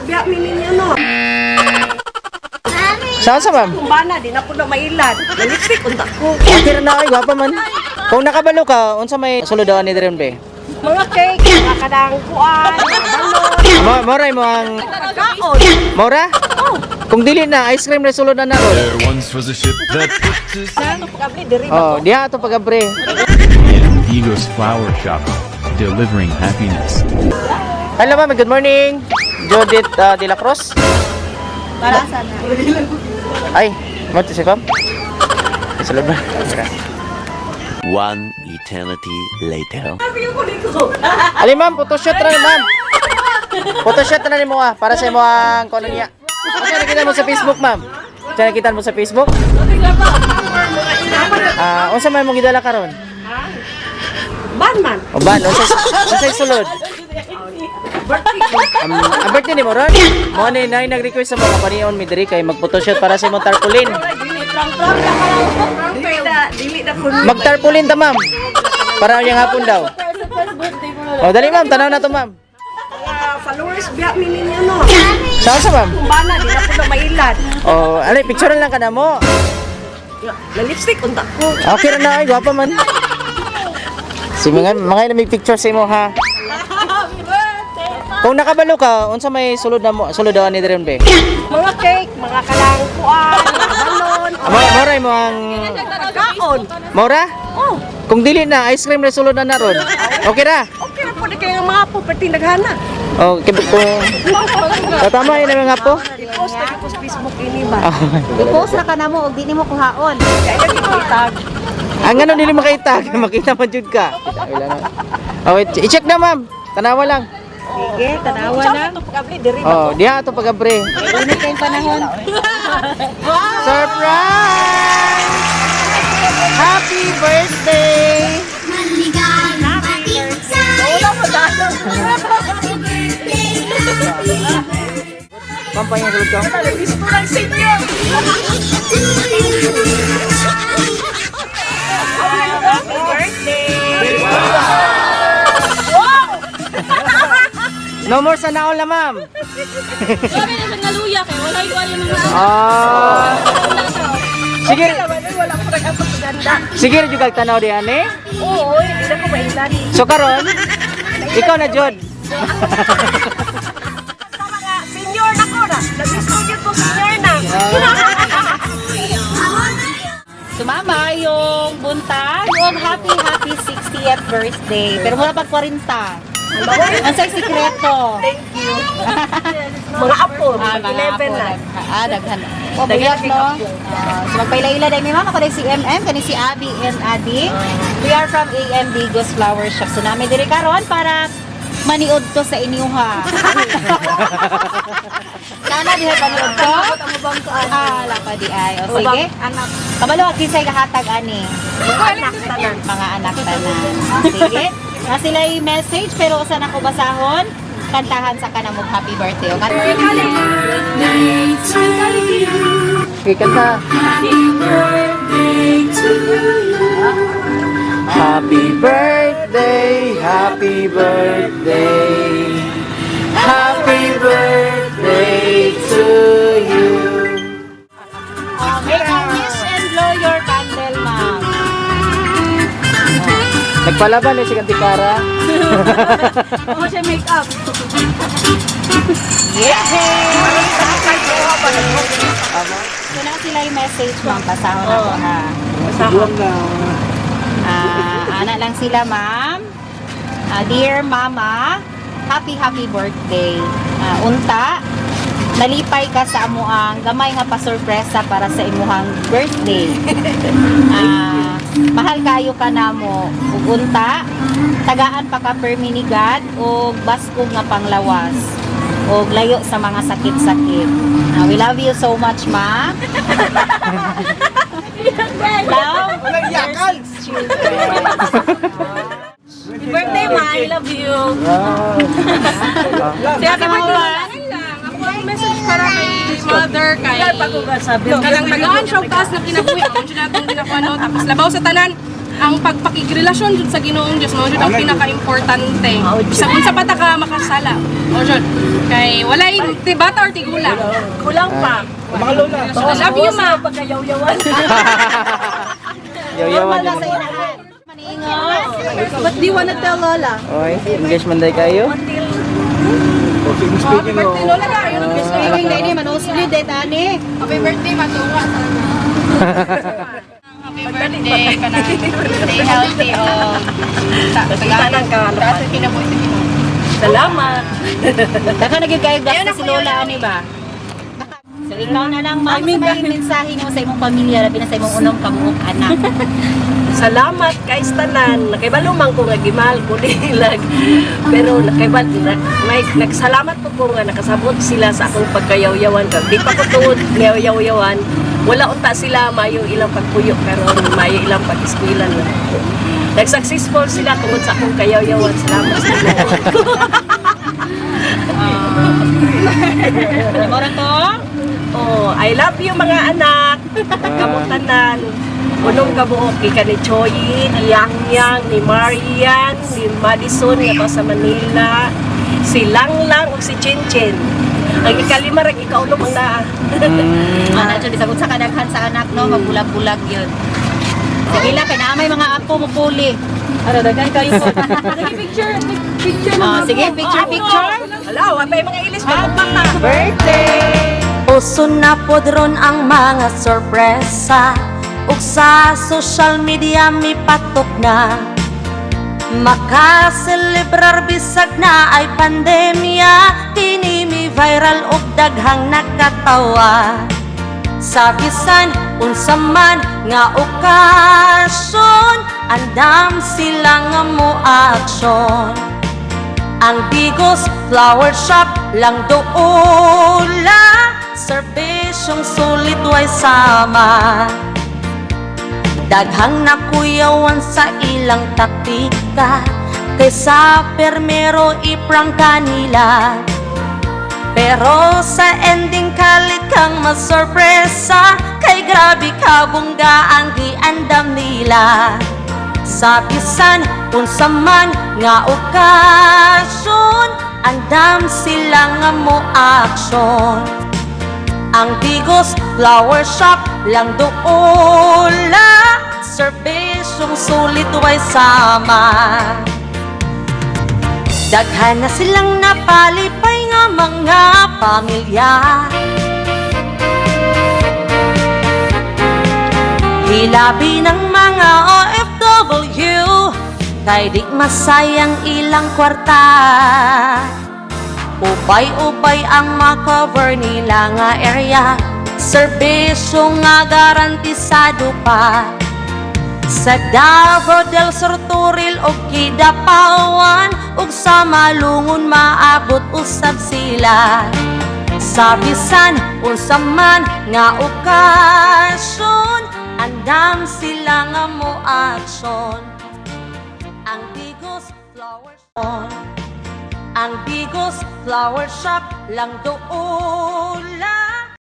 biya ninyo no. Saan sa ma'am? Kumbana di na po na mailan. Lipstick unta ko. Okay na ay gwapa man. Kung nakabalo ka, unsa may suludan ni Dren be? Mga cake, mga kadang kuan, mga balon. Moray mo ang Kaon. Mora? Kung dili na ice cream na sulod na naron. There once was a ship that put to sea. Ito pagabli diri na Oh, to. diha to pagabre. Ego's Flower Shop, delivering happiness. Hello ma'am, good morning. Judith De La Cruz. Para sana. Ay, mo si Kom. Sulod ba? One eternity later. Ali ma'am, photoshoot ra ni ma'am. Photoshoot na ni mo para sa mo ang kuno niya. Ano nakita mo sa Facebook ma'am? Ano nakita mo sa Facebook? Unsa may mong gidala karon? Banman. O ban, unsa sulod? Ang birthday ni mo ron? Mo ni nag-request sa mga panion mi diri kay mag-photoshoot para sa imong tarpaulin. Dili na ko. Mag-tarpaulin ta ma'am. Para unyang hapon daw. O dali ma'am, tanaw na to ma'am. Followers biya ninyo no. Saan sa ma'am? Kumbana di na po na mailan. O, alay, picture lang ka na mo. Lipstick unta ko. Okay na ay, gwapa man. Si mga ilamig picture sa mo ha. Kung nakabalo ka, unsa may sulod daw ni Dren be? Mga cake, mga kadang kuan, mga balon. Moray mo ang Kaon. Mora? Oh, Kung dili na ice cream na sulod na naron. Okay ra? okay na po na kayo mga property naghana. Oh, kung tama yun ang mga po. I-post na ko sa Facebook ini ba? I-post na ka na mo, og di nimo kuhaon. Kaya kitag. Ang ano dili makaitag, makita man jud ka. Oh, i-check na ma'am. Tanawa lang. Sige, tanawa Sa na. ito pagabli diri na Oh, diha to pagabre. Init kayong panahon. Surprise! Happy birthday! Pampay ang sulod ka. Gusto lang senior. Happy birthday. No more sa naol na ma'am. Sorry na sa ngaluya kay wala yung wala mga Sige, Wala ko nag-apos ganda. sige rin yung tanaw di ane. Oo, hindi na ko mailan. So karon, ikaw na jud. Sa mga senior na ko na. Nag-gusto nyo to senior na. Sumama yung buntag og happy 60th birthday. Pero mura pag 40. Ang sa sikreto. Thank you. Mga apo, Mga 11 na. Daghan. O, buyag, no? So, magpaila-ila dahil may mama ko dahil si MM, kani si Abby and Adi. We are from AM Bigos Flower Shop. So, namin diri karon para maniod to sa inyo, ha? Nana, di ba maniod to? Lapa di ay. O, sige. Kabalo, ang kinsay kahatag, ani. Mga anak tanan. Mga anak tanan. Sige. Na sila yung message, pero saan ako basahon? Kantahan sa kanamog happy birthday. O, Okay, kanta. Happy birthday, happy birthday, happy birthday to you. Make a wish and blow your candle, ma'am. Nagpalaban eh si Kantikara. Ako siya make up. So na sila yung message, ma'am. Basahon ako, ha? Ana lang sila, ma'am. Dear Mama, happy birthday. Unta, nalipay ka sa amuang gamay nga pa-surpresa para sa imuhang birthday. Mahal kayo ka namo. Ug unta, tagaan pa ka perminigad o baskog nga panglawas. O layo sa mga sakit-sakit. We love you so much, ma. Love, your 6 children. birthday ma, I love you. Happy birthday. Ako ang message para kay mother kay Sabi kanang nagaan siya taas na kinabuhi. Ang siya natong ginakuha no tapos labaw sa tanan. ang pagpakigrelasyon jud sa Ginoong Dios mao jud ang pinaka-importante. Bisag unsa pa ta ka makasala. Mao jud. Kay walay tibata or tigulang. Kulang pa. I love you, ma. Pagkayaw-yawan. Yaw-yawan Wala yun. sa inahan. Maningot. But di wanna tell Lola? Oy, engagement day kayo. Happy birthday, Lola. Ayun ang best Ay, hindi ni manosli day tani. Happy birthday, matuwa sa Happy birthday, kanang stay healthy o tagaan ka. Taas ang kinabuhi sa Ginoo. Salamat. Daka naging kayo gasta si Lola ani ba? So ikaw na lang ma'am, sa may mensahe mo sa imong pamilya, labi na sa imong unong kabuok anak. Salamat kay tanan. Nakibalo man ko nga gimahal ko nilag. Pero nagsalamat po ko nga nakasabot sila sa akong pagkayaw-yawan. Di pa ko tuod yaw-yawan. Wala unta sila mayo ilang pagpuyo karon, mayo ilang pag-eskwela na. Nag-successful sila tungod sa akong kayaw-yawan. Salamat sa Ginoo. Mora to? Oh, I love you mga anak. Kabutanan. Unong kabuok ika ni Choi, ni Yang Yang, ni Marian, ni Madison nga sa Manila, si Langlang ug si Chinchin. Ang ikalima ra ikaulom ang naa. Ana jud bisag unsa kadaghan sa anak no, mabulag-bulag yun. Sige lang, kay naamay mga apo mo puli. Ano, daghan kayo po. Picture Sige, picture. Hello, apay mga ilis pa mama. Birthday! Uso na podron ang mga sorpresa ug sa social media mi patok na makaselebrar bisag na ay pandemya kini mi viral ug daghang nakatawa sa bisan unsa man nga okasyon andam sila nga mo aksyon ang Bigos Flower Shop lang doola serbisyong sulit way sama daghang nakuyawan sa ilang taktika kaysa permero iprang kanila pero sa ending kalit kang masorpresa kay grabe ka bungga ang giandam nila sa bisan unsa man nga okasyon andam sila nga mo aksyon ang Bigos Flower Shop lang doola serbisyong sulit way sama daghan na silang napalipay nga mga pamilya hilabi ng mga OFW kay di masayang ilang kwarta upay-upay ang makover nila nga area serbisyo nga garantisado pa sa Davao del Sur, Turil o Kidapawan ug sa Malungon maabot usab sila sa bisan unsa man nga okasyon andam sila nga mo aksyon ang Bigos Flower Shop ang Bigos Flower Shop lang doola